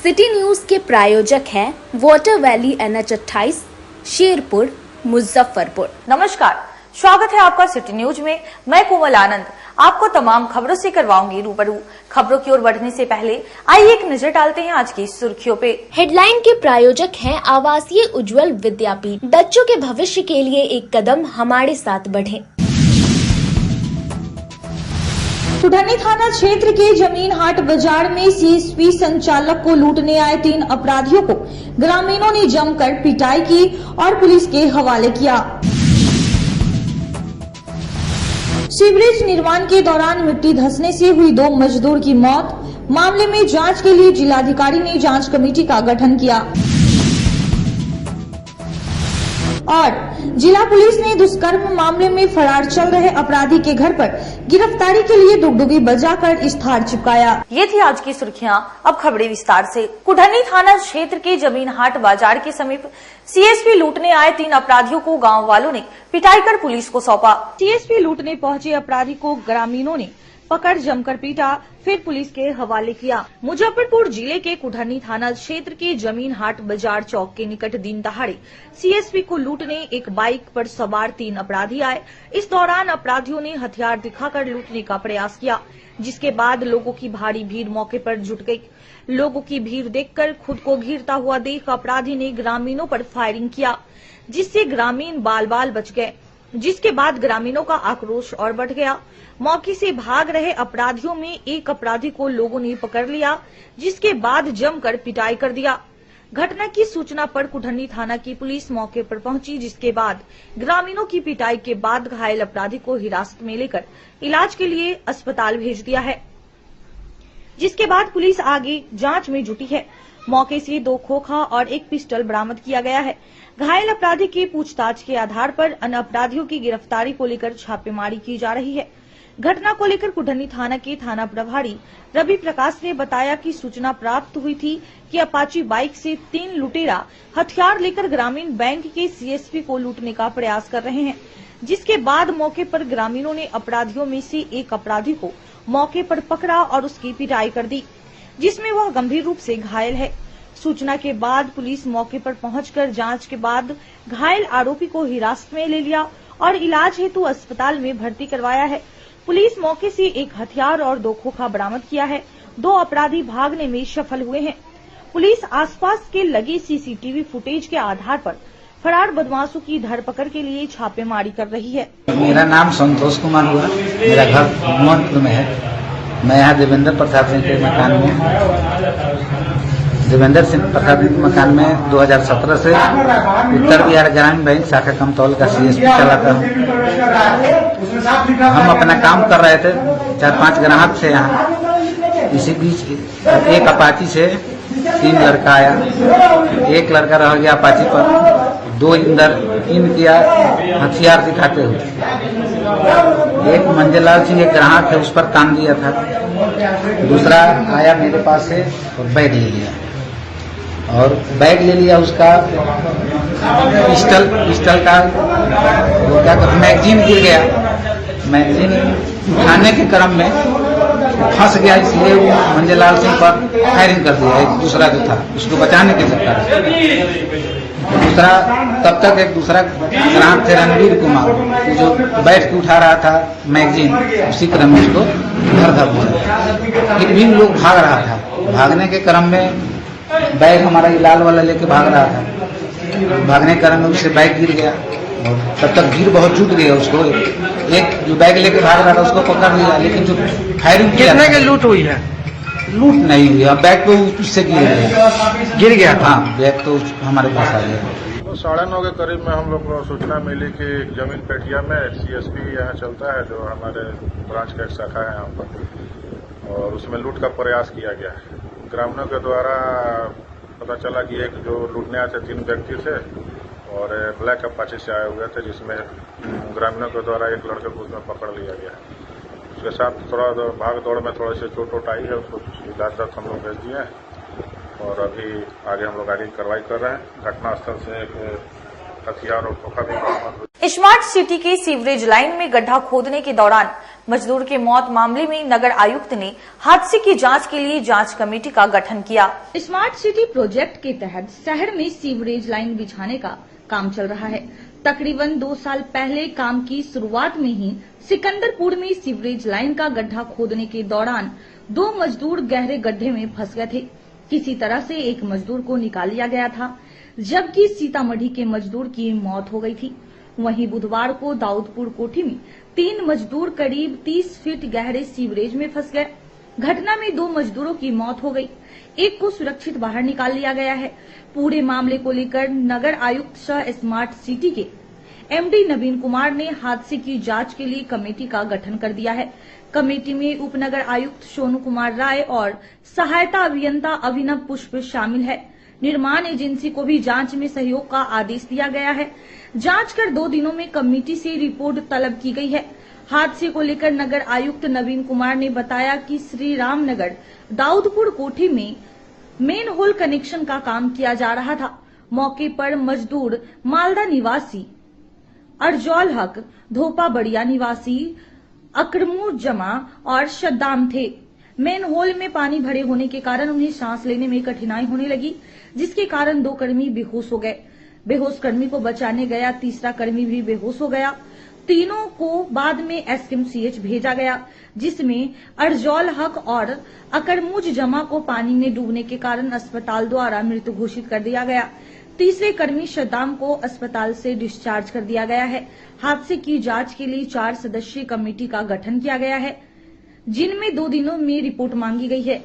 City news के प्रायोजक हैं water valley NH 28 Sherpur Muzaffarpur. नमस्कार, स्वागत है आपका सिटी न्यूज में। मैं कोमल आनंद आपको तमाम खबरों से करवाऊंगी रूबरू। खबरों की ओर बढ़ने से पहले आइए एक नजर डालते हैं आज की सुर्खियों पे। हेडलाइन के प्रायोजक हैं आवासीय उज्जवल विद्यापीठ। बच्चों के भविष्य के लिए एक कदम हमारे साथ बढ़ें। कुढ़नी थाना क्षेत्र के जमीन हाट बाजार में CSP संचालक को लूटने आए 3 अपराधियों को ग्रामीणों ने जमकर पिटाई की और पुलिस के हवाले किया। सीवरेज निर्माण के दौरान मिट्टी धंसने से हुई 2 मजदूर की मौत। मामले में जांच के लिए जिलाधिकारी ने जांच कमेटी का गठन किया और जिला पुलिस ने दुष्कर्म मामले में फरार चल रहे अपराधी के घर पर गिरफ्तारी के लिए डुगडुगी बजाकर इश्तेहार चिपकाया। ये थी आज की सुर्खियां। अब खबरें विस्तार से। कुढ़नी थाना क्षेत्र के जमीन हाट बाजार के समीप CSP लूटने आए 3 अपराधियों को गांव वालों ने पिटाई कर पुलिस को सौंपा। CSP लूटने पहुंचे अपराधी को ग्रामीणों ने पकड़ जमकर पीटा, फिर पुलिस के हवाले किया। मुजफ्फरपुर जिले के कुढ़नी थाना क्षेत्र के जमीन हाट बाजार चौक के निकट दिन दहाड़े CSP को लूटने एक बाइक पर सवार 3 अपराधी आए। इस दौरान अपराधियों ने हथियार दिखाकर लूटने का प्रयास किया, जिसके बाद लोगों की भारी भीड़ मौके पर जुट गई। लोगों की भीड़ देखकर खुद को घिरता हुआ देख अपराधी ने ग्रामीणों पर फायरिंग किया, जिससे ग्रामीण बाल बाल बच गए। जिसके बाद ग्रामीणों का आक्रोश और बढ़ गया। मौके से भाग रहे अपराधियों में एक अपराधी को लोगों ने पकड़ लिया, जिसके बाद जमकर पिटाई कर दिया। घटना की सूचना पर कुढ़नी थाना की पुलिस मौके पर पहुंची, जिसके बाद ग्रामीणों की पिटाई के बाद घायल अपराधी को हिरासत में लेकर इलाज के लिए अस्पताल भेज दिया है, जिसके बाद पुलिस आगे जांच में जुटी है। मौके से 2 खोखा और 1 पिस्टल बरामद किया गया है। घायल अपराधी की पूछताछ के आधार पर अन्य अपराधियों की गिरफ्तारी को लेकर छापेमारी की जा रही है। घटना को लेकर कुढ़नी थाना के थाना प्रभारी रवि प्रकाश ने बताया कि सूचना प्राप्त हुई थी कि अपाची बाइक से 3 लुटेरा हथियार लेकर ग्रामीण बैंक के CSP को लूटने का प्रयास कर रहे हैं, जिसके बाद मौके पर ग्रामीणों ने अपराधियों में से एक अपराधी को मौके पर पकड़ा और उसकी पिटाई कर दी, जिसमें वह गंभीर रूप से घायल है। सूचना के बाद पुलिस मौके पर पहुंचकर जांच के बाद घायल आरोपी को हिरासत में ले लिया और इलाज हेतु अस्पताल में भर्ती करवाया है। पुलिस मौके से 1 हथियार और 2 खोखा बरामद किया है। 2 अपराधी भागने में सफल हुए हैं। पुलिस आसपास के लगे CCTV फुटेज के आधार पर फरार बदमाशों की धरपकड़ के लिए छापेमारी कर रही है। मेरा नाम संतोष कुमार हुआ। मेरा घर मोहनपुर में है। मैं यहाँ देवेंद्र प्रसाद सिंह के मकान में देवेंद्र सिंह प्रसाद मकान में 2017 से उत्तर बिहार ग्रामीण बैंक शाखा कमतौल का CSP चलाता हूँ। हम अपना काम कर रहे थे, 4-5 ग्राहक थे यहाँ। इसी बीच एक अपाची से 3 लड़का आया। एक लड़का रह गया अपाची पर, 2 इंदर इन किया हथियार दिखाते हुए। एक मंजलाल सिंह एक ग्राहक है, उस पर काम दिया था। दूसरा आया मेरे पास से और बैग ले लिया उसका पिस्टल का वो क्या मैगजीन गिर गया। मैगजीन उठाने के क्रम में फंस गया, इसलिए वो मंजलाल सिंह पर फायरिंग कर दिया। एक दूसरा जो था उसको बचाने के चक्कर दूसरा तब तक एक दूसरा ग्राहक थे रणवीर कुमार, जो बैठ के उठा रहा था मैगजीन, उसी क्रम में उसको धर दिया। फिर भी लोग भाग रहा था। भागने के क्रम में बैग हमारा लाल वाला लेके भाग रहा था। भागने के क्रम में उससे बैग गिर गया और तब तक भीड़ बहुत जुट गई। उसको एक जो बैग लेके भाग रहा था उसको पकड़ लिया, लेकिन जो फायरिंग कितने की लूट हुई है? लूट नहीं हुई, बैग तो उससे गिर गया। हाँ, बैग तो हमारे पास आ गया। 9:30 के करीब में हम लोग को सूचना मिली कि जमीन पेटिया में CSP यहाँ चलता है, जो हमारे ब्रांच का एक शाखा है यहाँ पर, और उसमें लूट का प्रयास किया गया है। ग्रामीणों के द्वारा पता चला कि एक जो लूटने आए थे 3 व्यक्ति थे और ब्लैक अपाची से आए हुए थे, जिसमें ग्रामीणों के द्वारा एक लड़के को उसमें पकड़ लिया गया। उसके साथ थोड़ा भाग दौड़ में थोड़ी सी चोट वोट आई है, उसको इलाज हम लोग भेज दिए हैं और अभी आगे हम लोग आगे कार्रवाई कर रहे हैं। घटनास्थल से एक हथियार और खोखा भी बरामद हुई। स्मार्ट सिटी के सीवरेज लाइन में गड्ढा खोदने के दौरान मजदूर के मौत मामले में नगर आयुक्त ने हादसे की जांच के लिए जांच कमेटी का गठन किया। स्मार्ट सिटी प्रोजेक्ट के तहत शहर में सीवरेज लाइन बिछाने का काम चल रहा है। तकरीबन 2 साल पहले काम की शुरुआत में ही सिकंदरपुर में सीवरेज लाइन का गड्ढा खोदने के दौरान 2 मजदूर गहरे गड्ढे में फंस गए थे। किसी तरह से एक मजदूर को निकाल लिया गया था, जबकि सीतामढ़ी के मजदूर की मौत हो गई थी। वहीं बुधवार को दाऊदपुर कोठी में 3 मजदूर करीब 30 फीट गहरे सीवरेज में फंस गए। घटना में 2 मजदूरों की मौत हो गई, एक को सुरक्षित बाहर निकाल लिया गया है। पूरे मामले को लेकर नगर आयुक्त सह स्मार्ट सिटी के एमडी नवीन कुमार ने हादसे की जांच के लिए कमेटी का गठन कर दिया है। कमेटी में उप नगर आयुक्त सोनू कुमार राय और सहायता अभियंता अभिनव पुष्प शामिल है। निर्माण एजेंसी को भी जांच में सहयोग का आदेश दिया गया है। जांच कर 2 दिनों में कमेटी से रिपोर्ट तलब की गई है। हादसे को लेकर नगर आयुक्त नवीन कुमार ने बताया कि श्री राम नगर दाऊदपुर कोठी में मेन होल कनेक्शन का काम किया जा रहा था। मौके पर मजदूर मालदा निवासी अर्जौल हक, धोपा बढ़िया निवासी अकरमूर जमा और शद्दाम थे। मेन होल में पानी भरे होने के कारण उन्हें सांस लेने में कठिनाई होने लगी, जिसके कारण 2 कर्मी बेहोश हो गए। बेहोश कर्मी को बचाने गया तीसरा कर्मी भी बेहोश हो गया। तीनों को बाद में एसकेएमसीएच भेजा गया, जिसमें अर्जौल हक और अकरमूज जमा को पानी में डूबने के कारण अस्पताल द्वारा मृत घोषित कर दिया गया। तीसरे कर्मी शद्दाम को अस्पताल से डिस्चार्ज कर दिया गया है। हादसे की जांच के लिए 4 सदस्यीय कमेटी का गठन किया गया है, जिनमें 2 दिनों में रिपोर्ट मांगी गई है।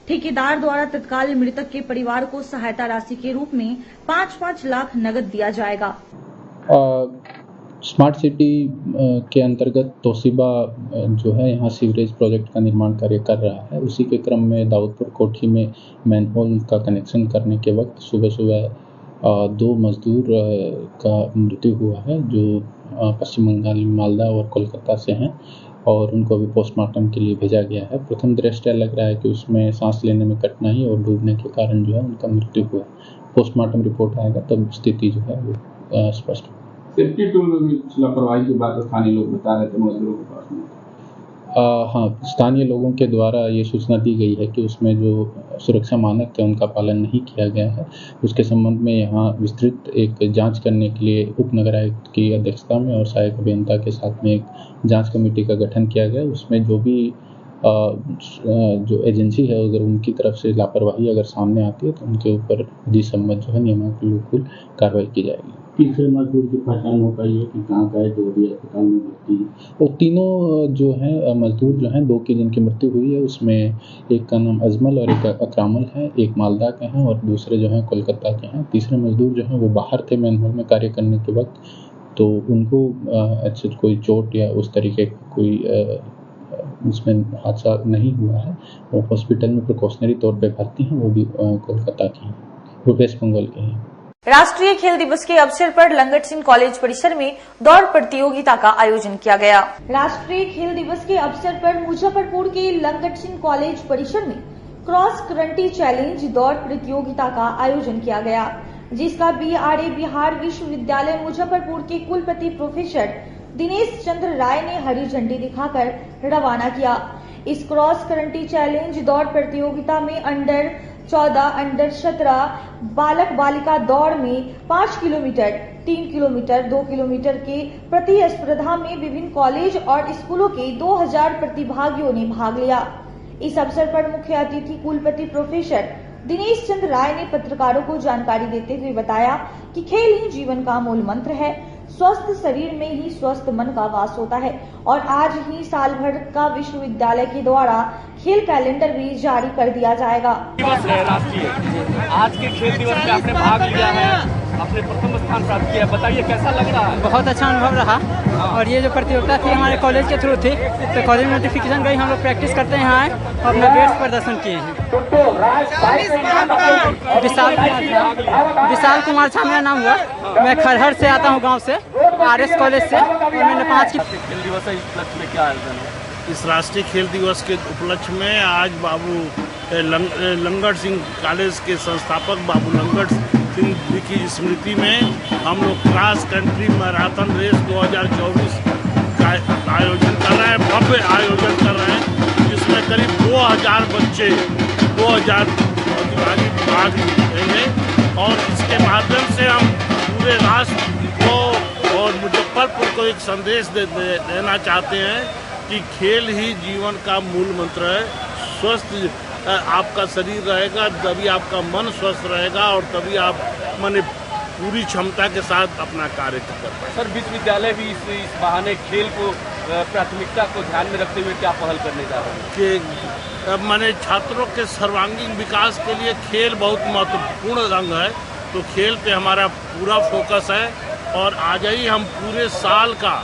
ठेकेदार द्वारा तत्काल मृतक के परिवार को सहायता राशि के रूप में 5-5 लाख नकद दिया जाएगा। स्मार्ट सिटी के अंतर्गत तोशिबा जो है यहाँ सीवरेज प्रोजेक्ट का निर्माण कार्य कर रहा है। उसी के क्रम में दाऊदपुर कोठी में मैनहोल का कनेक्शन करने के वक्त सुबह 2 मजदूर का मृत्यु हुआ है, जो पश्चिम बंगाल, मालदा और कोलकाता से हैं और उनको अभी पोस्टमार्टम के लिए भेजा गया है। प्रथम दृष्टया लग रहा है कि उसमें सांस लेने में कठिनाई और डूबने के कारण जो है उनका मृत्यु हुआ। पोस्टमार्टम रिपोर्ट आएगा तब स्थिति जो है वो स्पष्ट। सेफ्टी टूल में भी लापरवाही की बात स्थानीय लोग बता रहे थे मजदूरों के पास में। हाँ, स्थानीय लोगों के द्वारा ये सूचना दी गई है कि उसमें जो सुरक्षा मानक थे उनका पालन नहीं किया गया है। उसके संबंध में यहाँ विस्तृत एक जांच करने के लिए उप नगर आयुक्त की अध्यक्षता में और सहायक अभियंता के साथ में एक जांच कमेटी का गठन किया गया। उसमें जो भी जो एजेंसी है अगर उनकी तरफ से लापरवाही अगर सामने आती है तो उनके ऊपर विधि सम्मत जो है नियमानुकूल कार्रवाई की जाएगी। तीसरे मजदूर की पहचान हो पाई है कि कहाँ का है, जो भी अस्पताल में भर्ती है। वो तीनों जो हैं मजदूर जो हैं, 2 की जिनकी मृत्यु हुई है उसमें एक का नाम अजमल और एक अकरामल है, एक मालदा के हैं और दूसरे जो हैं कोलकाता के हैं। तीसरे मजदूर जो हैं वो बाहर थे मैनहोल में कार्य करने के वक्त, तो उनको अच्छा कोई चोट या उस तरीके का कोई उसमें हादसा नहीं हुआ है। वो हॉस्पिटल में प्रिकॉशनरी तौर पे भर्ती हैं, वो भी कोलकाता के हैं, वो वेस्ट बंगाल के हैं। राष्ट्रीय खेल दिवस के अवसर पर लंगट सिंह कॉलेज परिसर में दौड़ प्रतियोगिता का आयोजन किया गया। राष्ट्रीय खेल दिवस के अवसर पर मुजफ्फरपुर के लंगट सिंह कॉलेज परिसर में क्रॉस कंट्री चैलेंज दौड़ प्रतियोगिता का आयोजन किया गया, जिसका BRA बिहार विश्वविद्यालय मुजफ्फरपुर के कुलपति प्रोफेसर दिनेश चंद्र राय ने हरी झंडी दिखाकर रवाना किया। इस क्रॉस कंट्री चैलेंज दौड़ प्रतियोगिता में अंडर 14, अंडर 17 बालक बालिका दौड़ में 5 किलोमीटर, 3 किलोमीटर, 2 किलोमीटर के प्रतिस्पर्धा में विभिन्न कॉलेज और स्कूलों के 2000 प्रतिभागियों ने भाग लिया। इस अवसर पर मुख्य अतिथि कुलपति प्रोफेसर दिनेश चंद्र राय ने पत्रकारों को जानकारी देते हुए बताया कि खेल ही जीवन का मूल मंत्र है। स्वस्थ शरीर में ही स्वस्थ मन का वास होता है और आज ही साल भर का विश्वविद्यालय के द्वारा खेल कैलेंडर भी जारी कर दिया जाएगा। दिवस है राष्ट्रीय, आज के खेल दिवस में आपने भाग लिया है, आपने प्रथम स्थान प्राप्त किया, बताइए कैसा लग रहा है? बहुत अच्छा अनुभव रहा। और ये जो प्रतियोगिता थी हमारे कॉलेज के थ्रू थी, तो कॉलेज नोटिफिकेशन गई, हम लोग प्रैक्टिस करते हैं यहाँ आए और अपना बेस्ट प्रदर्शन किए हैं। विशाल कुमार झा मेरा नाम हुआ। मैं खरहर से आता हूँ, गांव से, RS कॉलेज से। मैंने 5 की खेल दिवस है, इस उपलक्ष्य में क्या आयोजन है? इस राष्ट्रीय खेल दिवस के उपलक्ष्य में आज बाबू लंगट सिंह कॉलेज के संस्थापक बाबू लंगट सिंह की स्मृति में हम लोग क्रॉस कंट्री मैराथन रेस 2024 का आयोजन कर रहे हैं, भव्य आयोजन कर रहे हैं, जिसमें करीब 2000 बच्चे 2000 प्रतिभागी भाग लेंगे और इसके माध्यम से हम पूरे राष्ट्र को और मुजफ्फरपुर को एक संदेश देना चाहते हैं कि खेल ही जीवन का मूल मंत्र है। स्वस्थ आपका शरीर रहेगा तभी आपका मन स्वस्थ रहेगा और तभी आप माने पूरी क्षमता के साथ अपना कार्य कर पाएंगे। सर विश्वविद्यालय भी इस बहाने खेल को प्राथमिकता को ध्यान में रखते हुए क्या पहल करने जा रहे हैं कि माने छात्रों के सर्वांगीण विकास के लिए खेल बहुत महत्वपूर्ण अंग है, तो खेल पे हमारा पूरा फोकस है और आज ही हम पूरे साल का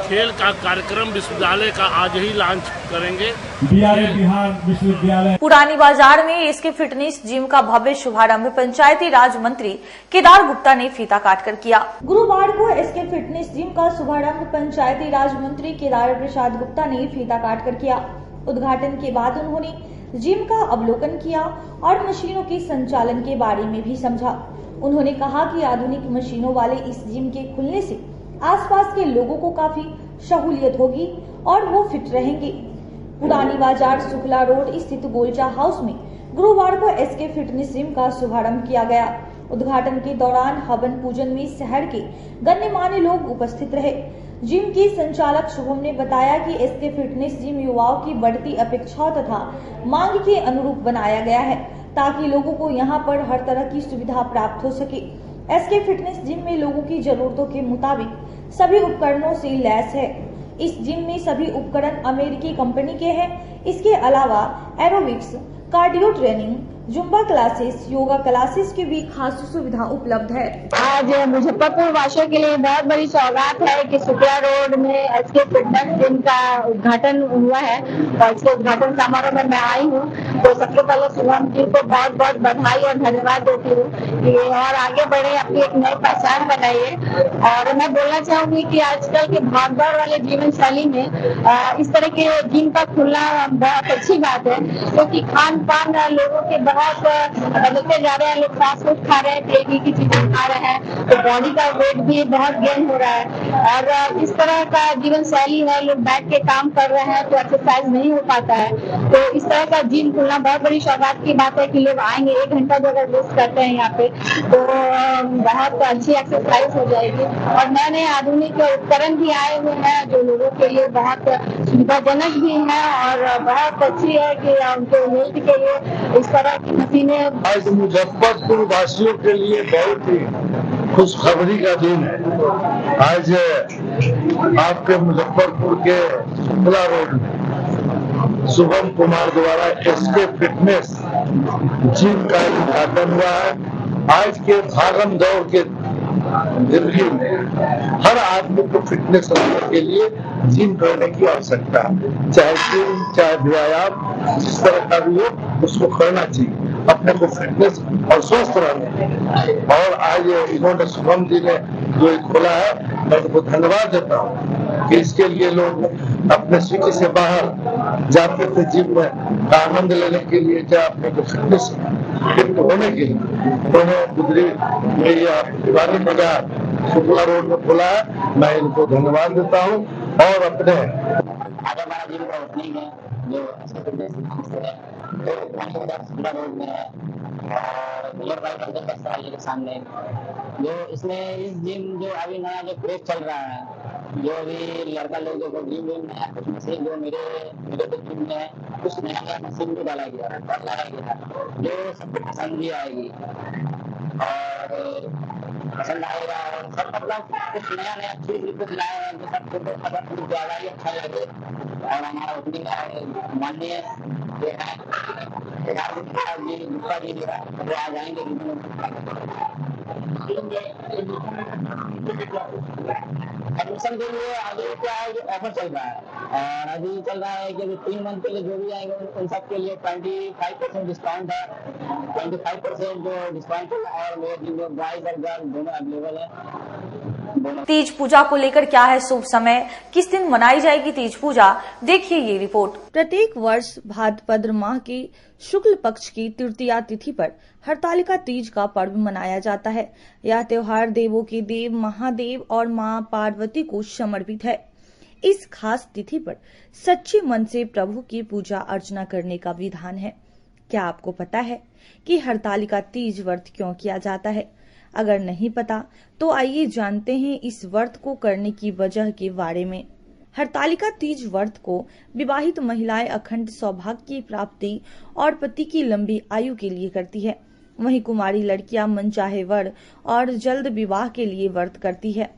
खेल का कार्यक्रम विश्वविद्यालय का आज ही लॉन्च करेंगे। बिहार विश्वविद्यालय पुरानी बाजार में एसके फिटनेस जिम का भव्य शुभारंभ पंचायती राज मंत्री केदार गुप्ता ने फीता काटकर किया। गुरुवार को एसके फिटनेस जिम का शुभारंभ पंचायती राज मंत्री केदार प्रसाद गुप्ता ने फीता काटकर किया। उद्घाटन के बाद उन्होंने जिम का अवलोकन किया और मशीनों के संचालन के बारे में भी समझा। उन्होंने कहा कि आधुनिक मशीनों वाले इस जिम के खुलने से आसपास के लोगों को काफी सहूलियत होगी और वो फिट रहेंगे। पुरानी बाजार शुक्ला रोड स्थित गोलचा हाउस में गुरुवार को एसके फिटनेस जिम का शुभारंभ किया गया। उद्घाटन के दौरान हवन पूजन में शहर के गण्यमान्य लोग उपस्थित रहे। जिम की संचालक शुभम ने बताया कि एसके फिटनेस जिम युवाओं की बढ़ती अपेक्षाओं तथा मांग के अनुरूप बनाया गया है ताकि लोगों को यहां पर हर तरह की सुविधा प्राप्त हो सके। एसके फिटनेस जिम में लोगों की जरूरतों के मुताबिक सभी उपकरणों से लैस है। इस जिम में सभी उपकरण अमेरिकी कंपनी के हैं। इसके अलावा aerobics, cardio training, Zumba classes, yoga classes की भी खास सुविधा उपलब्ध है। आज मुजफ्फरपुर वासियों के लिए बहुत बड़ी सौगात है कि शुक्ला रोड में एसके फिटनेस जिम का उद्घाटन हुआ है और इसके उद्घाटन समारोह में मैं आई हूँ। तो सबसे पहले शुभम जी को बहुत बहुत बधाई और धन्यवाद देती हूँ कि और आगे बढ़े, अपनी एक नई पहचान बनाइए। और मैं बोलना चाहूंगी कि आजकल के भागदौड़ वाले जीवन शैली में इस तरह के जिम का खुलना बहुत अच्छी बात है, क्योंकि खान पान लोगों के बहुत बदलते जा रहे हैं। लोग फास्ट फूड खा रहे हैं, तेजी की चीजें खा रहे हैं, तो बॉडी का वेट भी बहुत गेन हो रहा है। और इस तरह का जीवन शैली है, लोग बैठ के काम कर रहे हैं तो एक्सरसाइज नहीं हो पाता है। तो इस तरह का जिम खुलना बहुत बड़ी सौगात की बात है कि लोग आएंगे, 1 घंटा जो अगर वेस्ट करते हैं यहाँ पे तो बहुत अच्छी एक्सरसाइज हो जाएगी। और नए नए आधुनिक उपकरण भी आए हुए हैं जो लोगों के लिए बहुत सुविधाजनक भी है और बहुत अच्छी है कि उनके हेल्थ के लिए इस तरह की मशीनें। आज मुजफ्फरपुर वासियों के लिए बहुत ही खुशखबरी का दिन है। आज आपके मुजफ्फरपुर के शुक्ला रोड में शुभम कुमार द्वारा एसके फिटनेस जिम का उद्घाटन हुआ है। आज के भागम दौड़ के जिंदगी में हर आदमी को फिटनेस रखने के लिए जिम करने की आवश्यकता है। चाहे जिम, चाहे व्यायाम, जिस तरह का भी हो उसको करना चाहिए अपने को फिटनेस और स्वस्थ रहने। और आज इन्होंने शुभम जी ने जो खोला है, मैं उनको धन्यवाद देता हूँ कि इसके लिए लोग अपने सिटी से बाहर जाते थे जिम में आनंद लेने के लिए, चाहे अपने को फिटनेस फिट होने के लिए। उन्होंने गुजरी दिवाली बाजार शुक्ला रोड में खोला है, मैं इनको धन्यवाद देता हूँ। और अपने आज हमारा जिम का ओपनिंग है जो शुक्ला रोड में है और के सामने जो इसमें इस जिम जो अभी नया जो क्रेज चल रहा है, जो अभी लड़का लोग जो जिम में नया कुछ मशीन जो मेरे तो जिम में कुछ नया मशीन भी डाला गया है और लाया गया है जो सबको पसंद भी आएगी और पसंद आएगा। और सब मतलब कुछ नया चीज कुछ लाए हैं जो सबको पसंद ज्यादा ही अच्छा लगे। और हमारा ओपनिंग माननीय गुप्ता जी वो आ जाएंगे। एडमिशन के लिए अभी क्या है ऑफर चल रहा है और अभी चल रहा है कि 3 मंथ के लिए जो भी आएंगे उन सब के लिए 25% डिस्काउंट है। 25% जो डिस्काउंट है और मेरे जिम में बॉयज और गर्ल्स दोनों अवेलेबल है। तीज पूजा को लेकर क्या है शुभ समय, किस दिन मनाई जाएगी तीज पूजा, देखिए ये रिपोर्ट। प्रत्येक वर्ष भाद्रपद माह की शुक्ल पक्ष की तृतीया तिथि पर हरतालिका तीज का पर्व मनाया जाता है। यह त्योहार देवों के देव महादेव और मां पार्वती को समर्पित है। इस खास तिथि पर सच्चे मन से प्रभु की पूजा अर्चना करने का विधान है। क्या आपको पता है कि हरतालिका तीज व्रत क्यों किया जाता है? अगर नहीं पता तो आइए जानते हैं इस व्रत को करने की वजह के बारे में। हरतालिका तीज व्रत को विवाहित महिलाएं अखंड सौभाग्य की प्राप्ति और पति की लंबी आयु के लिए करती है। वहीं कुमारी लड़कियां मनचाहे वर और जल्द विवाह के लिए व्रत करती है।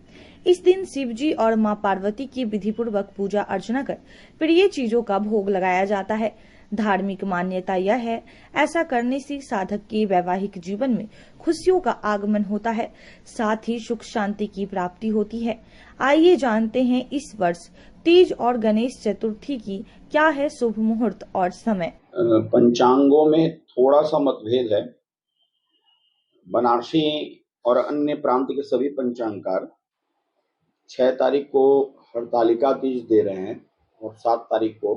इस दिन शिवजी और मां पार्वती की विधिपूर्वक पूजा अर्चना कर प्रिय चीजों का भोग लगाया जाता है। धार्मिक मान्यता यह है, ऐसा करने से साधक के वैवाहिक जीवन में खुशियों का आगमन होता है, साथ ही सुख शांति की प्राप्ति होती है। आइए जानते हैं इस वर्ष तीज और गणेश चतुर्थी की क्या है शुभ मुहूर्त और समय। पंचांगों में थोड़ा सा मतभेद है। बनारसी और अन्य प्रांत के सभी पंचांगकार 6 तारीख को हरतालिका तीज दे रहे हैं और 7 तारीख को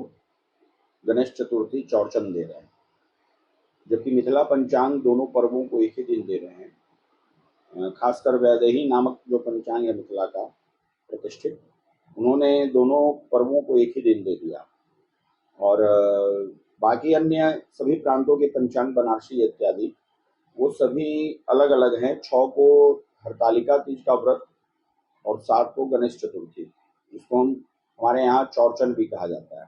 गणेश चतुर्थी चौरचंद दे रहे हैं, जबकि मिथिला पंचांग दोनों पर्वों को एक ही दिन दे रहे हैं। खासकर वैदेही नामक जो पंचांग है मिथिला का प्रतिष्ठित, उन्होंने दोनों पर्वों को एक ही दिन दे दिया। और बाकी अन्य सभी प्रांतों के पंचांग बनारसी इत्यादि वो सभी अलग अलग हैं। 6 को हरतालिका तीज का व्रत और 7 को गणेश चतुर्थी, जिसको हमारे यहाँ चौरचंद भी कहा जाता है।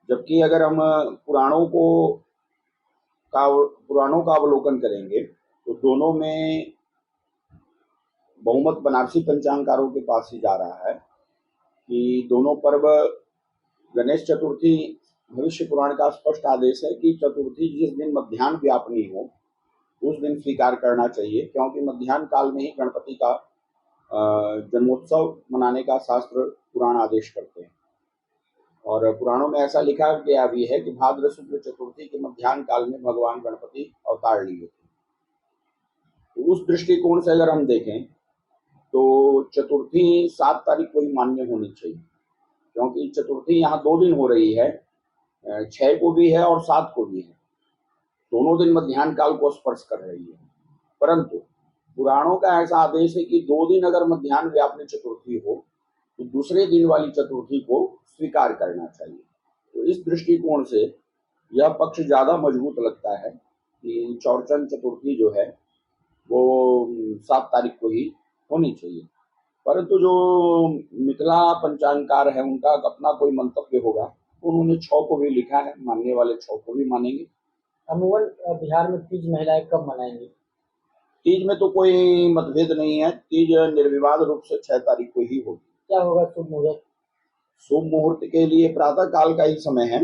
जबकि अगर हम पुराणों का अवलोकन करेंगे तो दोनों में बहुमत बनारसी पंचांगकारों के पास ही जा रहा है कि दोनों पर्व गणेश चतुर्थी, भविष्य पुराण का स्पष्ट आदेश है कि चतुर्थी जिस दिन मध्याह्न व्यापनी हो उस दिन स्वीकार करना चाहिए, क्योंकि मध्याह्न काल में ही गणपति का जन्मोत्सव मनाने का शास्त्र पुराण आदेश करते हैं। और पुराणों में ऐसा लिखा गया भी है कि भाद्र शुक्ल चतुर्थी के मध्याह्न काल में भगवान गणपति अवतार लिए थे। तो उस दृष्टिकोण से अगर हम देखें तो चतुर्थी 7 तारीख को ही मान्य होनी चाहिए, क्योंकि चतुर्थी यहाँ 2 दिन हो रही है, 6 को भी है और 7 को भी है। दोनों दिन मध्याह्न काल को स्पर्श कर रही है। परंतु पुराणों का ऐसा आदेश है कि 2 दिन अगर मध्याह्न व्यापनी चतुर्थी हो तो दूसरे दिन वाली चतुर्थी को स्वीकार करना चाहिए। तो इस दृष्टिकोण से यह पक्ष ज्यादा मजबूत लगता है कि चौरचंद चतुर्थी जो है वो 7 तारीख को ही होनी चाहिए। परंतु जो मिथिला पंचांगकार है उनका अपना कोई मंतव्य होगा, तो उन्होंने 6 को भी लिखा है, मानने वाले 6 को भी मानेंगे। अमूमन बिहार में तीज महिलाएं कब मनाएंगी? तीज में तो कोई मतभेद नहीं है, तीज निर्विवाद रूप से 6 तारीख को ही होगी। क्या होगा शुभ मुहूर्त? शुभ मुहूर्त के लिए प्रातः काल का ही समय है,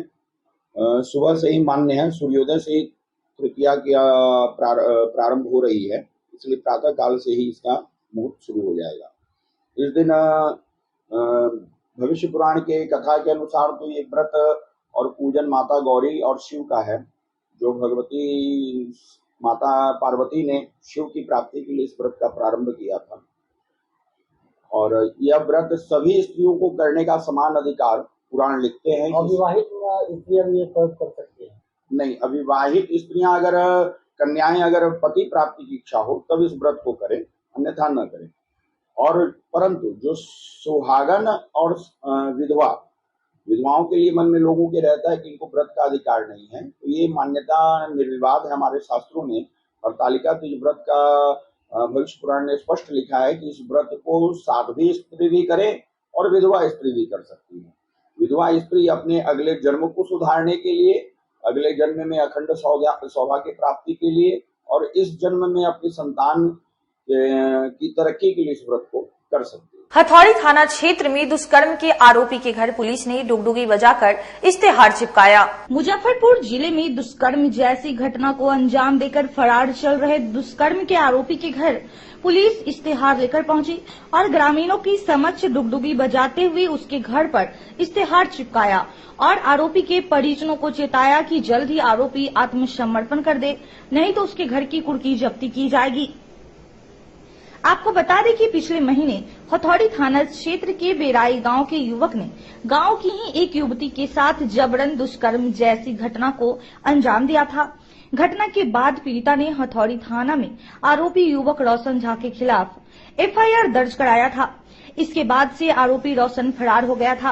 सुबह से ही मान्य है। सूर्योदय से ही तृतीया की प्रारंभ हो रही है, इसलिए प्रातः काल से ही इसका मुहूर्त शुरू हो जाएगा। इस दिन भविष्य पुराण के कथा के अनुसार तो ये व्रत और पूजन माता गौरी और शिव का है। जो भगवती माता पार्वती ने शिव की प्राप्ति के लिए इस व्रत का प्रारंभ किया था, और यह व्रत सभी स्त्रियों को करने का समान अधिकार पुराण लिखते हैं। अविवाहित स्त्रियां भी ये पर्व कर सकती हैं? नहीं, अविवाहित स्त्रियां अगर कन्याएं अगर पति प्राप्ति की इच्छा हो तब इस व्रत को करें, अन्यथा न करें। और परंतु जो सुहागन और विधवाओं के लिए मन में लोगों के रहता है कि इनको व्रत का अधिकार नहीं है, तो ये मान्यता निर्विवाद है हमारे शास्त्रों में। हरतालिका तीज व्रत का भविष्य पुराण ने स्पष्ट लिखा है कि इस व्रत को साध्वी स्त्री भी करे और विधवा स्त्री भी कर सकती है। विधवा स्त्री अपने अगले जन्म को सुधारने के लिए, अगले जन्म में अखंड सौभाग्य प्राप्ति के लिए और इस जन्म में अपनी संतान की तरक्की के लिए इस व्रत को कर सकती है। हथौड़ी थाना क्षेत्र में दुष्कर्म के आरोपी के घर पुलिस ने डुगडुगी बजाकर इश्तेहार चिपकाया। मुजफ्फरपुर जिले में दुष्कर्म जैसी घटना को अंजाम देकर फरार चल रहे दुष्कर्म के आरोपी के घर पुलिस इश्तेहार लेकर पहुंची और ग्रामीणों की समक्ष डुगडुगी बजाते हुए उसके घर पर इश्तेहार चिपकाया और आरोपी के परिजनों को चेताया कि जल्द ही आरोपी आत्मसमर्पण कर दे, नहीं तो उसके घर की कुर्की जब्ती की जाएगी। आपको बता दें कि पिछले महीने हथौड़ी थाना क्षेत्र के बेराई गांव के युवक ने गांव की ही एक युवती के साथ जबरन दुष्कर्म जैसी घटना को अंजाम दिया था। घटना के बाद पीड़िता ने हथौड़ी थाना में आरोपी युवक रोशन झा के खिलाफ एफआईआर दर्ज कराया था। इसके बाद से आरोपी रोशन फरार हो गया था।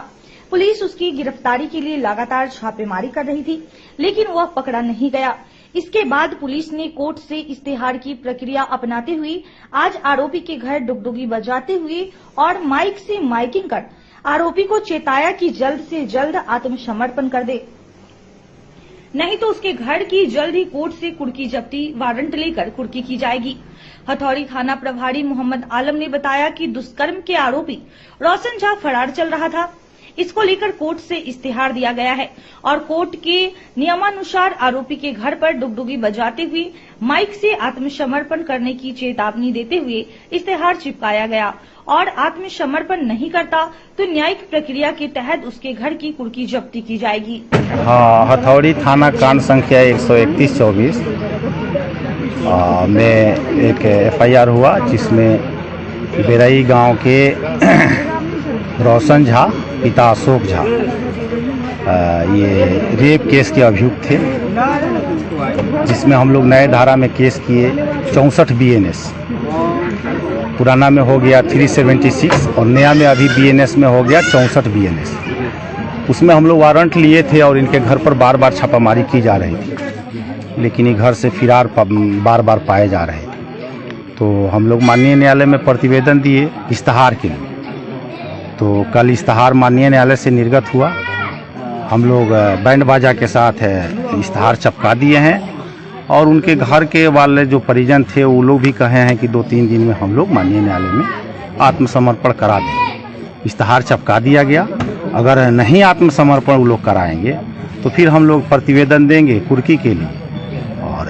पुलिस उसकी गिरफ्तारी के लिए लगातार छापेमारी कर रही थी, लेकिन वह पकड़ा नहीं गया। इसके बाद पुलिस ने कोर्ट से इस्तेहार की प्रक्रिया अपनाते हुए आज आरोपी के घर डुगडुगी बजाते हुए और माइक से माइकिंग कर आरोपी को चेताया कि जल्द से जल्द आत्मसमर्पण कर दे, नहीं तो उसके घर की जल्द ही कोर्ट से कुर्की जब्ती वारंट लेकर कुर्की की जाएगी। हथौड़ी थाना प्रभारी मोहम्मद आलम ने बताया कि दुष्कर्म के आरोपी रोशन झा फरार चल रहा था। इसको लेकर कोर्ट से इस्तेहार दिया गया है और कोर्ट के नियमानुसार आरोपी के घर पर डुगडुगी बजाते हुए माइक से आत्मसमर्पण करने की चेतावनी देते हुए इस्तेहार चिपकाया गया और आत्मसमर्पण नहीं करता तो न्यायिक प्रक्रिया के तहत उसके घर की कुर्की जब्ती की जाएगी। हाँ, हथौड़ी थाना कांड संख्या 131-24 में एक एफआईआर हुआ, जिसमें बेरई गांव के रोशन झा पिता अशोक झा ये रेप केस के अभियुक्त थे, जिसमें हम लोग नए धारा में केस किए 64 बीएनएस, पुराना में हो गया 376 और नया में अभी बीएनएस में हो गया 64 बीएनएस। उसमें हम लोग वारंट लिए थे और इनके घर पर बार बार छापामारी की जा रही थी, लेकिन ये घर से फरार बार बार पाए जा रहे थे। तो हम लोग माननीय न्यायालय में प्रतिवेदन दिए इस्तेहार के लिए। तो कल इस्तेहार माननीय न्यायालय से निर्गत हुआ। हम लोग बैंड बाजा के साथ इस्तेहार चिपका दिए हैं और उनके घर के वाले जो परिजन थे वो लोग भी कहे हैं कि 2-3 दिन में हम लोग माननीय न्यायालय में आत्मसमर्पण करा दें। इस्तेहार चिपका दिया गया। अगर नहीं आत्मसमर्पण वो लोग कराएंगे तो फिर हम लोग प्रतिवेदन देंगे कुर्की के लिए और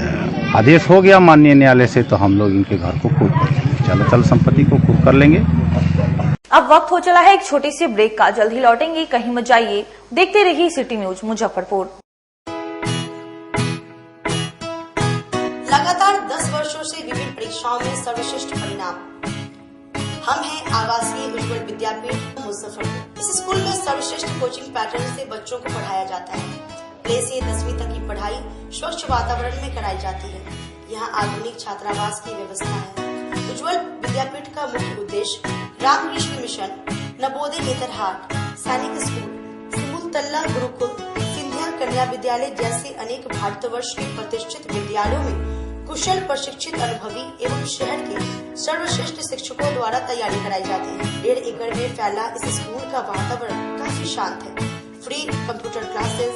आदेश हो गया माननीय न्यायालय से तो हम लोग इनके घर को कुर्क कर लेंगे, चल संपत्ति को कुर्क कर लेंगे। अब वक्त हो चला है एक छोटे से ब्रेक का। जल्द ही लौटेंगे, कहीं मत जाइए, देखते रहिए सिटी न्यूज मुजफ्फरपुर। लगातार 10 वर्षों से विभिन्न परीक्षाओं में सर्वश्रेष्ठ परिणाम। हम हैं आवासीय उज्ज्वल विद्यापीठ मुजफ्फरपुर। इस स्कूल में सर्वश्रेष्ठ कोचिंग पैटर्न से बच्चों को पढ़ाया जाता है। प्ले से 10वीं तक की पढ़ाई स्वच्छ वातावरण में कराई जाती है। यहाँ आधुनिक छात्रावास की व्यवस्था है। उज्ज्वल विद्यापीठ का मुख्य उद्देश्य रामकृष्ण मिशन, नवोदय नेतरहाट, सैनिक स्कूल, सिमुलतल्ला गुरुकुल, सिंधिया कन्या विद्यालय जैसे अनेक भारतवर्ष के प्रतिष्ठित विद्यालयों में कुशल प्रशिक्षित अनुभवी एवं शहर के सर्वश्रेष्ठ शिक्षकों द्वारा तैयारी कराई जाती है। 1.5 एकड़ में फैला इस स्कूल का वातावरण काफी शांत है। Free computer classes,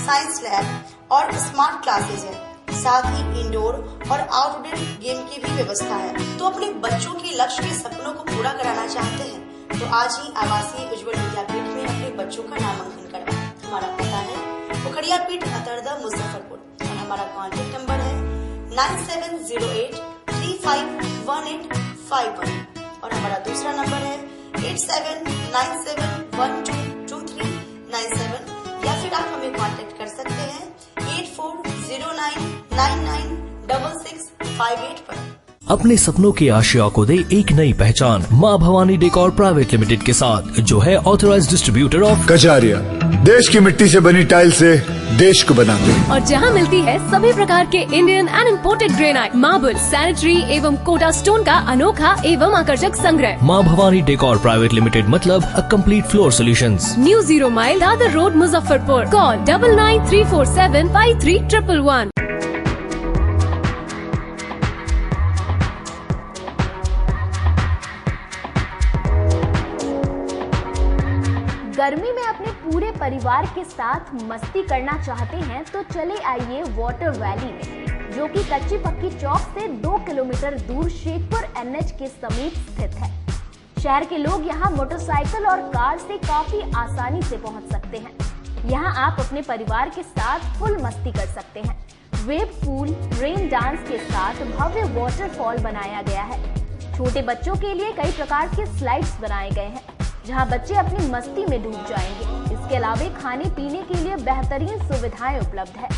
science lab और स्मार्ट क्लासेस है। साथ ही इंडोर और आउटडोर गेम की भी व्यवस्था है। तो अपने बच्चों के लक्ष्य के सपनों को पूरा कराना चाहते हैं तो आज ही आवासीय उज्ज्वल विद्यापीठ में अपने बच्चों का नामांकन करवाएं। हमारा पता है पोखरिया पीठ अतरदा मुजफ्फरपुर और हमारा कॉन्टेक्ट नंबर है 9708 351851 और हमारा दूसरा नंबर है 8797122397 या फिर आप हमें कॉन्टेक्ट कर सकते हैं 8409996658 पर। अपने सपनों के आशिया को दे एक नई पहचान माँ भवानी डेकोर प्राइवेट लिमिटेड के साथ, जो है ऑथराइज्ड डिस्ट्रीब्यूटर ऑफ कजारिया। देश की मिट्टी से बनी टाइल से देश को बनाते हैं और जहाँ मिलती है सभी प्रकार के Indian and imported granite, marble, sanitary एवं कोटा स्टोन का अनोखा एवं आकर्षक संग्रह। माँ भवानी डेकोर प्राइवेट लिमिटेड मतलब a complete floor solutions. New 0 mile Dadar road Muzaffarpur. Call 9934753111। गर्मी में अपने पूरे परिवार के साथ मस्ती करना चाहते हैं तो चले आइए वाटर वैली में, जो कि कच्ची पक्की चौक से 2 किलोमीटर दूर शेखपुर NH के समीप स्थित है। शहर के लोग यहाँ मोटरसाइकिल और कार से काफी आसानी से पहुँच सकते हैं। यहाँ आप अपने परिवार के साथ फुल मस्ती कर सकते हैं। वेव पूल, रेन डांस के साथ भव्य वाटरफॉल बनाया गया है। छोटे बच्चों के लिए कई प्रकार के स्लाइड्स बनाए गए हैं, जहां बच्चे अपनी मस्ती में डूब जाएंगे। इसके अलावा खाने पीने के लिए बेहतरीन सुविधाएं उपलब्ध है,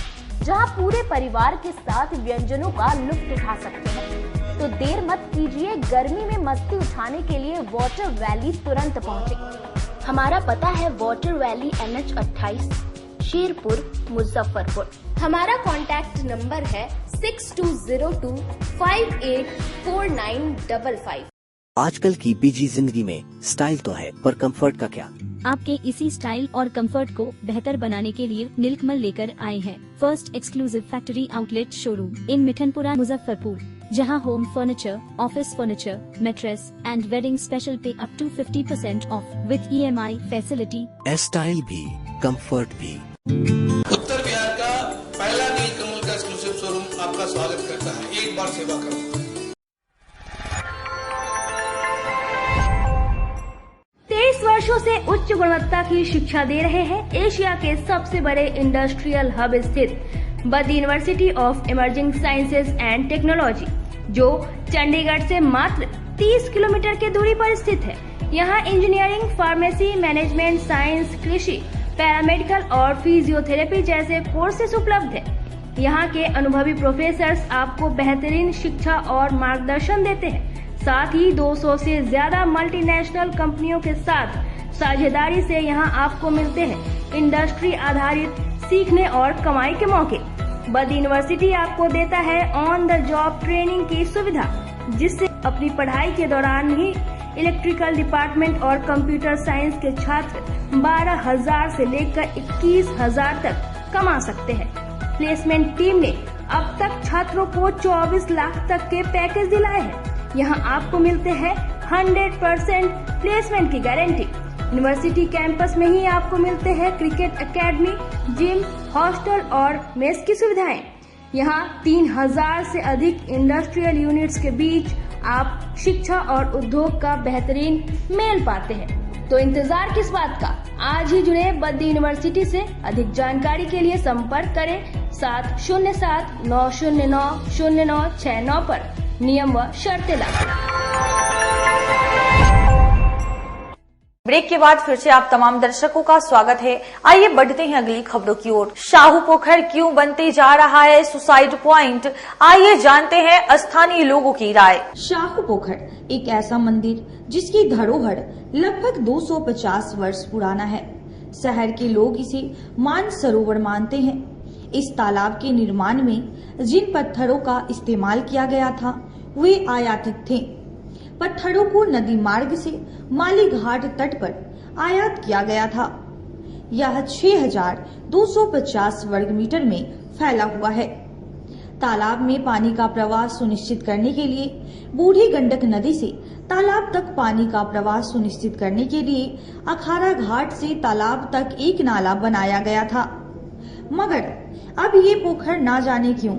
जहां पूरे परिवार के साथ व्यंजनों का लुत्फ उठा सकते हैं। तो देर मत कीजिए, गर्मी में मस्ती उठाने के लिए वाटर वैली तुरंत पहुंचे। हमारा पता है water valley NH 28, Sherpur, Muzaffarpur. हमारा कॉन्टैक्ट नंबर है 6202584955। आजकल की बिजी जिंदगी में स्टाइल तो है, पर कंफर्ट का क्या? आपके इसी स्टाइल और कंफर्ट को बेहतर बनाने के लिए नीलकमल लेकर आए हैं first exclusive factory outlet showroom in Mithanpura, Muzaffarpur, जहां home furniture, office furniture, mattress and wedding special pay up to 50% off with EMI facility. Style भी, कंफर्ट भी। उत्तर बिहार का पहला नीलकमल का एक्सक्लूसिव शोरूम आपका स्वागत करता है। एक बार सेवा करो। 23 वर्षों से उच्च गुणवत्ता की शिक्षा दे रहे हैं एशिया के सबसे बड़े इंडस्ट्रियल हब स्थित Badr university of emerging sciences and technology, जो चंडीगढ़ से मात्र 30 किलोमीटर की दूरी पर स्थित है। यहाँ इंजीनियरिंग, फार्मेसी, मैनेजमेंट साइंस, कृषि, पैरामेडिकल और फिजियोथेरेपी जैसे कोर्सेज उपलब्ध है। यहाँ के अनुभवी प्रोफेसर्स आपको बेहतरीन शिक्षा और मार्गदर्शन देते हैं। साथ ही 200 से ज्यादा मल्टीनेशनल कंपनियों के साथ साझेदारी से यहाँ आपको मिलते हैं इंडस्ट्री आधारित सीखने और कमाई के मौके। बद्र यूनिवर्सिटी आपको देता है ऑन द जॉब ट्रेनिंग की सुविधा, जिससे अपनी पढ़ाई के दौरान ही इलेक्ट्रिकल डिपार्टमेंट और कंप्यूटर साइंस के छात्र 12,000 से लेकर 21,000 तक कमा सकते हैं। प्लेसमेंट टीम ने अब तक छात्रों को 24 लाख तक के पैकेज दिलाए हैं। यहाँ आपको मिलते हैं 100% प्लेसमेंट की गारंटी। यूनिवर्सिटी कैंपस में ही आपको मिलते हैं क्रिकेट एकेडमी, जिम, हॉस्टल और मेस की सुविधाएं। यहाँ 3,000 से अधिक इंडस्ट्रियल यूनिट्स के बीच आप शिक्षा और उद्योग का बेहतरीन मेल पाते हैं। तो इंतजार किस बात का, आज ही जुड़े बद्र यूनिवर्सिटी से। अधिक जानकारी के लिए संपर्क करें 7079090969 पर। नियम व शर्तें लागू। ब्रेक के बाद फिर से आप तमाम दर्शकों का स्वागत है। आइए बढ़ते हैं अगली खबरों की ओर। शाहू पोखर क्यों बनते जा रहा है सुसाइड पॉइंट, आइए जानते हैं स्थानीय लोगों की राय। शाहू पोखर एक ऐसा मंदिर जिसकी धरोहर लगभग 250 वर्ष पुराना है। शहर के लोग इसे मानसरोवर मानते हैं। इस तालाब के निर्माण में जिन पत्थरों का इस्तेमाल किया गया था वे आयातित थे। पत्थरों को नदी मार्ग से माली घाट तट पर आयात किया गया था। यह 6,250 वर्ग मीटर में फैला हुआ है। तालाब में पानी का प्रवाह सुनिश्चित करने के लिए बूढ़ी गंडक नदी से तालाब तक पानी का प्रवाह सुनिश्चित करने के लिए अखाड़ा घाट से तालाब तक एक नाला बनाया गया था। मगर अब ये पोखर ना जाने क्यों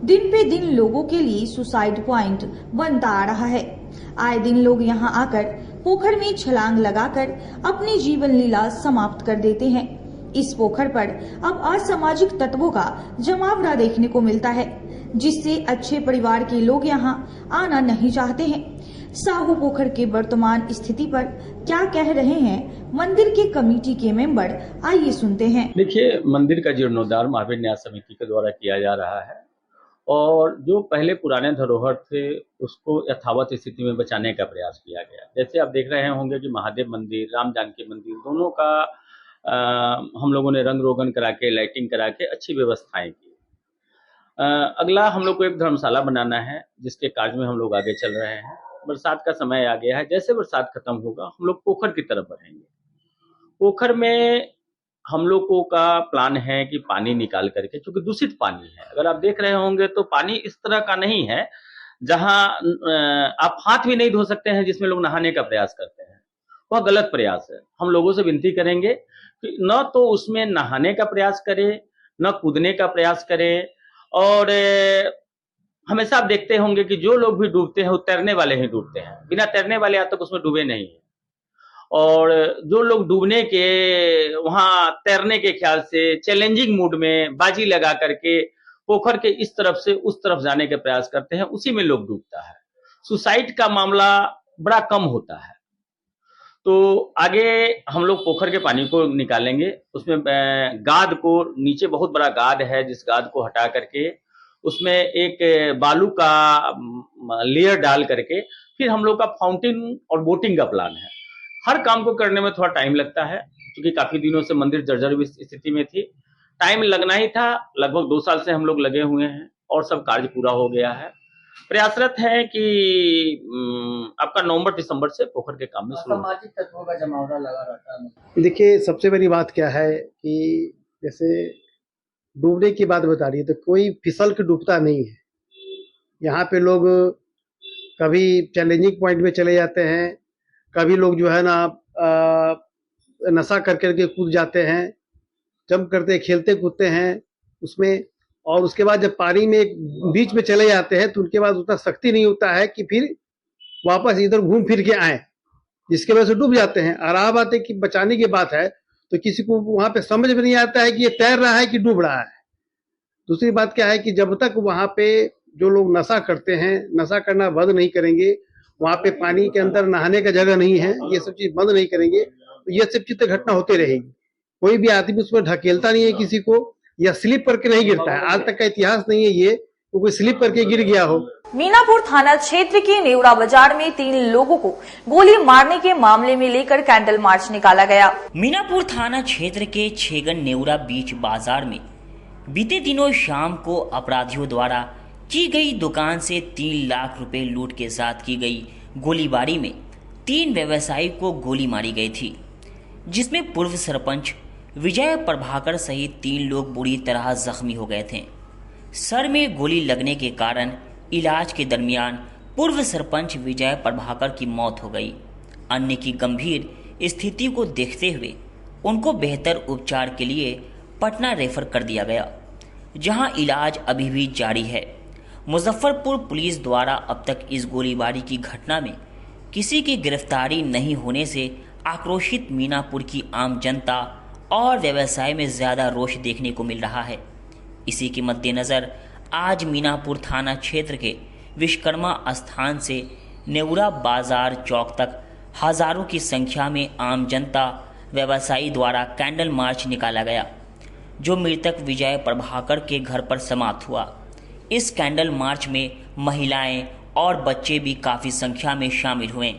दिन पे दिन लोगों के लिए सुसाइड पॉइंट बनता आ रहा है। आए दिन लोग यहाँ आकर पोखर में छलांग लगाकर अपनी जीवन लीला समाप्त कर देते हैं। इस पोखर पर अब असामाजिक तत्वों का जमावड़ा देखने को मिलता है, जिससे अच्छे परिवार के लोग यहाँ आना नहीं चाहते हैं। साहू पोखर के वर्तमान स्थिति पर क्या कह रहे हैं मंदिर के कमेटी के मेंबर, आइए सुनते हैं। देखिए, मंदिर का जीर्णोद्धार महावीर न्यास समिति के द्वारा किया जा रहा है और जो पहले पुराने धरोहर थे उसको यथावत स्थिति में बचाने का प्रयास किया गया। जैसे आप देख रहे होंगे कि महादेव मंदिर, राम जानकी मंदिर, दोनों का हम लोगों ने रंग रोगन करा के, लाइटिंग करा के अच्छी व्यवस्थाएं की। अगला हम लोग को एक धर्मशाला बनाना है, जिसके कार्य में हम लोग आगे चल रहे हैं। बरसात का समय आ गया है, जैसे बरसात खत्म होगा हम लोग पोखर की तरफ बढ़ेंगे। पोखर में हम लोगों का प्लान है कि पानी निकाल करके, क्योंकि दूषित पानी है, अगर आप देख रहे होंगे तो पानी इस तरह का नहीं है जहां आप हाथ भी नहीं धो सकते हैं, जिसमें लोग नहाने का प्रयास करते हैं। वह गलत प्रयास है। हम लोगों से विनती करेंगे कि न तो उसमें नहाने का प्रयास करें, न कूदने का प्रयास करें। और हमेशा आप देखते होंगे कि जो लोग भी डूबते हैं वो तैरने वाले ही डूबते हैं, बिना तैरने वाले आज तक उसमें डूबे नहीं है। और जो लोग डूबने के वहां तैरने के ख्याल से चैलेंजिंग मूड में बाजी लगा करके पोखर के इस तरफ से उस तरफ जाने के प्रयास करते हैं, उसी में लोग डूबता है। सुसाइड का मामला बड़ा कम होता है। तो आगे हम लोग पोखर के पानी को निकालेंगे, उसमें गाद को, नीचे बहुत बड़ा गाद है, जिस गाद को हटा करके उसमें एक बालू का लेयर डाल करके फिर हम लोग का फाउंटेन और बोटिंग का प्लान है। हर काम को करने में थोड़ा टाइम लगता है, क्योंकि काफी दिनों से मंदिर जर्जर स्थिति में थी। टाइम लगना ही था, लगभग 2 साल से हम लोग लगे हुए हैं और सब कार्य पूरा हो गया है। प्रयासरत है कि आपका नवंबर-दिसंबर से पोखर के काम में शुरू। सामाजिक तत्वों का जमावड़ा लगा रहता है। देखिए, सबसे बड़ी बात क्या है कि जैसे डूबने की बात बता रही है, तो कोई फिसल के डूबता नहीं है। यहाँ पे लोग कभी चैलेंजिंग पॉइंट में चले जाते हैं, कभी लोग जो है ना नशा करके कूद जाते हैं, जंप करते खेलते कूदते हैं उसमें, और उसके बाद जब पानी में बीच में चले जाते हैं तो उनके बाद उतना शक्ति नहीं होता है कि फिर वापस इधर घूम फिर के आए, जिसके वजह से डूब जाते हैं। और रहा बात है कि बचाने की बात है तो किसी को वहां पे समझ में नहीं आता है कि ये तैर रहा है कि डूब रहा है। दूसरी बात क्या है कि जब तक वहां पे जो लोग नशा करते हैं, नशा करना बंद नहीं करेंगे, वहां पे पानी के अंदर नहाने का जगह नहीं है, ये सब चीज बंद नहीं करेंगे तो ये सब चीजें घटना होती रहेगी। कोई भी आदमी उसमें ढकेलता नहीं है किसी को, या स्लिप करके नहीं गिरता है। आज तक का इतिहास नहीं है ये तो कोई स्लिप करके गिर गया हो। मीनापुर थाना क्षेत्र के नेवरा बाजार में 3 लोगों को गोली मारने के मामले में लेकर कैंडल मार्च निकाला गया। मीनापुर थाना क्षेत्र के छेगन नेवरा बीच बाजार में बीते दिनों शाम को अपराधियों द्वारा की गई दुकान से 3 लाख रुपए लूट के साथ की गई गोलीबारी में 3 व्यवसायी को गोली मारी गई थी, जिसमें पूर्व सरपंच विजय प्रभाकर सहित 3 लोग बुरी तरह जख्मी हो गए थे। सर में गोली लगने के कारण इलाज के दरमियान पूर्व सरपंच विजय प्रभाकर की मौत हो गई। अन्य की गंभीर स्थिति को देखते हुए उनको बेहतर उपचार के लिए पटना रेफर कर दिया गया, जहां इलाज अभी भी जारी है। मुजफ्फरपुर पुलिस द्वारा अब तक इस गोलीबारी की घटना में किसी की गिरफ्तारी नहीं होने से आक्रोशित मीनापुर की आम जनता और व्यवसाय में ज्यादा रोष देखने को मिल रहा है। इसी के मद्देनजर आज मीनापुर थाना क्षेत्र के विश्वकर्मा स्थान से नेवरा बाजार चौक तक हजारों की संख्या में आम जनता व्यवसायी द्वारा कैंडल मार्च निकाला गया, जो मृतक विजय प्रभाकर के घर पर समाप्त हुआ। इस कैंडल मार्च में महिलाएं और बच्चे भी काफी संख्या में शामिल हुए।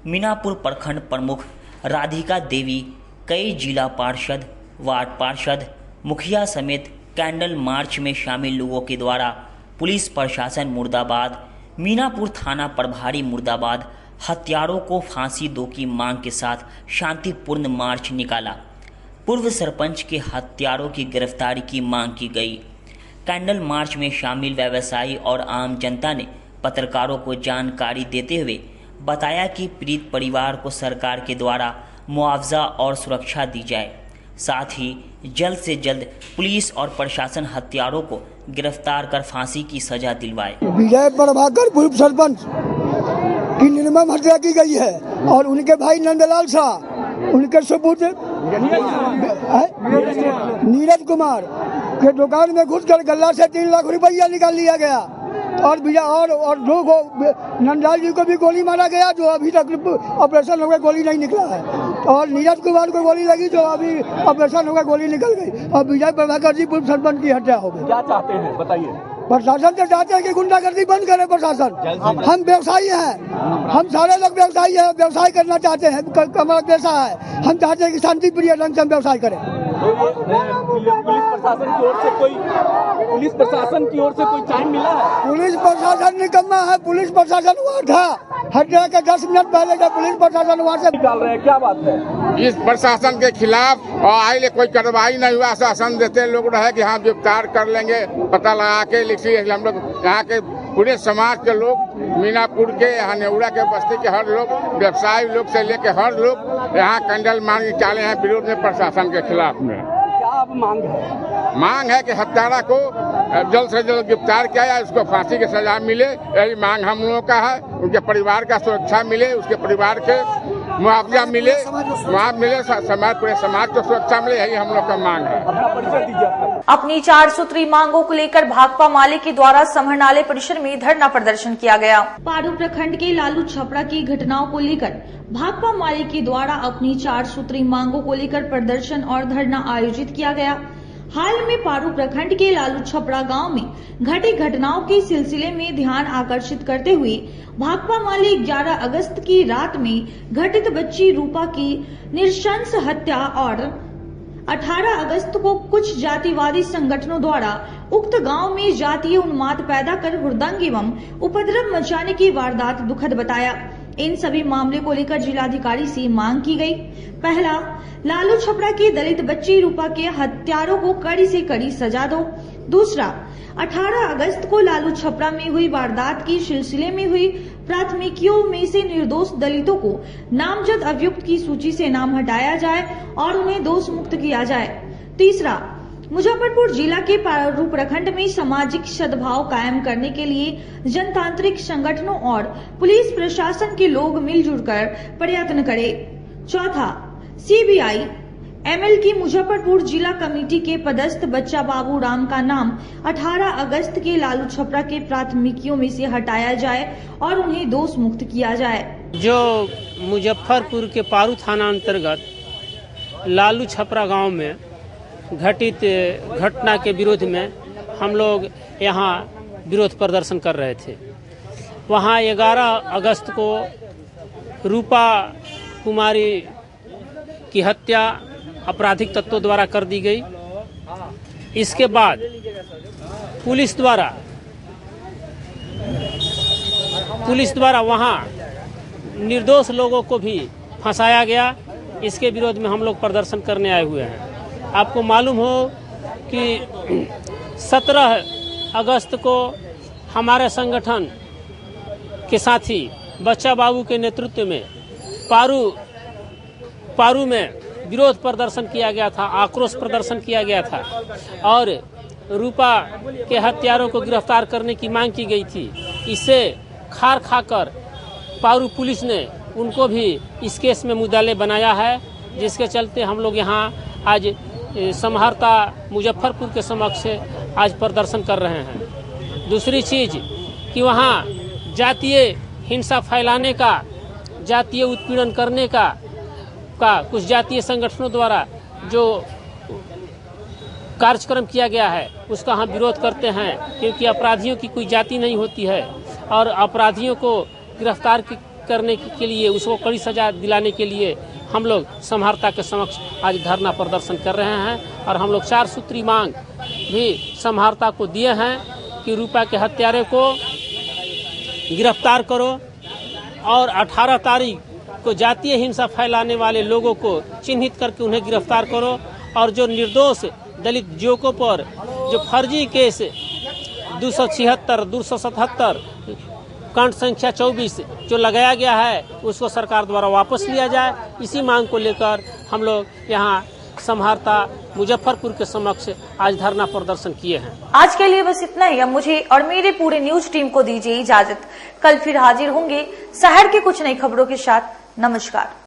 मीनापुर प्रखंड प्रमुख राधिका देवी, कई जिला पार्षद, वार्ड पार्षद, मुखिया समेत कैंडल मार्च में शामिल लोगों के द्वारा पुलिस प्रशासन मुर्दाबाद, मीनापुर थाना प्रभारी मुर्दाबाद, हत्यारों को फांसी दो की मांग के साथ शांतिपूर्ण मार्च निकाला। पूर्व सरपंच के हत्यारों की गिरफ्तारी की मांग की गई। कैंडल मार्च में शामिल व्यवसायी और आम जनता ने पत्रकारों को जानकारी देते हुए बताया कि पीड़ित परिवार को सरकार के द्वारा मुआवजा और सुरक्षा दी जाए, साथ ही जल्द से जल्द पुलिस और प्रशासन हत्यारों को गिरफ्तार कर फांसी की सजा दिलवाए। विजय प्रभाकर पूर्व सरपंच की निर्मम हत्या की गई है और उनके भाई नंदलाल शाह, उनके सुपुत्र नीरज कुमार के दुकान में घुसकर गल्ला से 3 लाख रुपया निकाल लिया गया और दो नंदलाल जी को भी गोली मारा गया, जो अभी तक ऑपरेशन होकर गोली नहीं निकला है, और नीरज कुमार को गोली लगी जो अभी ऑपरेशन होकर गोली निकल गई, और विजय प्रभाकर जी पूर्व सरपंच की हत्या हो गई। क्या चाहते हैं बताइए? प्रशासन से चाहते हैं कि गुंडागर्दी बंद करे प्रशासन। हम व्यवसायी हैं, हम सारे लोग व्यवसायी हैं, व्यवसाय करना चाहते हैं, हमारा पैसा है, हम चाहते हैं कि शांति प्रिय ढंग से हम व्यवसाय करें। पुलिस प्रशासन की ओर से कोई टाइम मिला है? पुलिस प्रशासन निकम्मा है, पुलिस प्रशासन वहाँ था, हत्या के 10 मिनट पहले जब पुलिस प्रशासन वहाँ से निकाल रहे हैं। क्या बात है? इस प्रशासन के खिलाफ और आए कोई कार्रवाई नहीं हुआ, शासन देते लोग रहे कि हाँ गिरफ्तार कर लेंगे, पता लगा के लिखी। हम लोग यहाँ के पूरे समाज के लोग, मीनापुर के, यहाँ नेवरा के, बस्ती के हर लोग, व्यवसायी लोग से लेके हर लोग यहाँ कैंडल मार्च निकाले हैं विरोध में प्रशासन के खिलाफ में। क्या अब मांग है? मांग है कि हत्यारा को जल्द से जल्द गिरफ्तार किया जाए, उसको फांसी की सजा मिले, यही मांग हम लोगों का है। उनके परिवार का सुरक्षा मिले, उसके परिवार के मुआवजा मिले, पूरे समाज को सुरक्षा मिले, यही हम लोग का मांग है। अपनी 4 सूत्री मांगों को लेकर भाकपा माले के द्वारा समरनालय परिसर में धरना प्रदर्शन किया गया। पारू प्रखंड के लालू छपरा की घटनाओं को लेकर भाकपा माले के द्वारा अपनी 4 सूत्री मांगों को लेकर प्रदर्शन और धरना आयोजित किया गया। हाल में पारू प्रखंड के लालू छपरा गांव में घटी घटनाओं के सिलसिले में ध्यान आकर्षित करते हुए भाकपा माले 11 अगस्त की रात में घटित बच्ची रूपा की नृशंस हत्या और 18 अगस्त को कुछ जातिवादी संगठनों द्वारा उक्त गांव में जातीय उन्माद पैदा कर हुड़दंग एवं उपद्रव मचाने की वारदात दुखद बताया। इन सभी मामले को लेकर जिलाधिकारी से मांग की गई। पहला, लालू छपरा की दलित बच्ची रूपा के हत्यारों को कड़ी से कड़ी सजा दो। दूसरा, 18 अगस्त को लालू छपरा में हुई वारदात की सिलसिले में हुई प्राथमिकियों में से निर्दोष दलितों को नामजद अभियुक्त की सूची से नाम हटाया जाए और उन्हें दोष मुक्त किया जाए। तीसरा, मुजफ्फरपुर जिला के पारू प्रखंड में सामाजिक सद्भाव कायम करने के लिए जनतांत्रिक संगठनों और पुलिस प्रशासन के लोग मिलजुल कर प्रयत्न करें। चौथा, सीबीआई एमएल की मुजफ्फरपुर जिला कमेटी के पदस्थ बच्चा बाबू राम का नाम 18 अगस्त के लालू छपरा के प्राथमिकियों में से हटाया जाए और उन्हें दोष मुक्त किया जाए। जो मुजफ्फरपुर के पारू थाना अंतर्गत लालू छपरा गांव में घटित घटना के विरोध में हम लोग यहाँ विरोध प्रदर्शन कर रहे थे। वहाँ 11 अगस्त को रूपा कुमारी की हत्या आपराधिक तत्वों द्वारा कर दी गई। इसके बाद पुलिस द्वारा वहाँ निर्दोष लोगों को भी फंसाया गया। इसके विरोध में हम लोग प्रदर्शन करने आए हुए हैं। आपको मालूम हो कि 17 अगस्त को हमारे संगठन के साथी बच्चा बाबू के नेतृत्व में पारू में विरोध प्रदर्शन किया गया था, आक्रोश प्रदर्शन किया गया था और रूपा के हत्यारों को गिरफ्तार करने की मांग की गई थी। इसे खार खाकर पारू पुलिस ने उनको भी इस केस में मुद्दाले बनाया है, जिसके चलते हम लोग यहाँ आज समहर्ता मुजफ्फरपुर के समक्ष आज प्रदर्शन कर रहे हैं। दूसरी चीज कि वहाँ जातीय हिंसा फैलाने का, जातीय उत्पीड़न करने का कुछ जातीय संगठनों द्वारा जो कार्यक्रम किया गया है उसका हम विरोध करते हैं, क्योंकि अपराधियों की कोई जाति नहीं होती है और अपराधियों को गिरफ्तार करने के लिए, उसको कड़ी सजा दिलाने के लिए हम लोग समहर्ता के समक्ष आज धरना प्रदर्शन कर रहे हैं। और हम लोग 4 सूत्री मांग भी समहर्ता को दिए हैं कि रूपा के हत्यारे को गिरफ्तार करो और 18 तारीख को जातीय हिंसा फैलाने वाले लोगों को चिन्हित करके उन्हें गिरफ्तार करो और जो निर्दोष दलित युवकों पर जो फर्जी केस 276, 277 कांड संख्या 24 जो लगाया गया है उसको सरकार द्वारा वापस लिया जाए। इसी मांग को लेकर हम लोग यहाँ समहर्ता मुजफ्फरपुर के समक्ष आज धरना प्रदर्शन किए हैं। आज के लिए बस इतना ही। अब मुझे और मेरे पूरे न्यूज टीम को दीजिए इजाजत। कल फिर हाजिर होंगे शहर के कुछ नई खबरों के साथ। नमस्कार।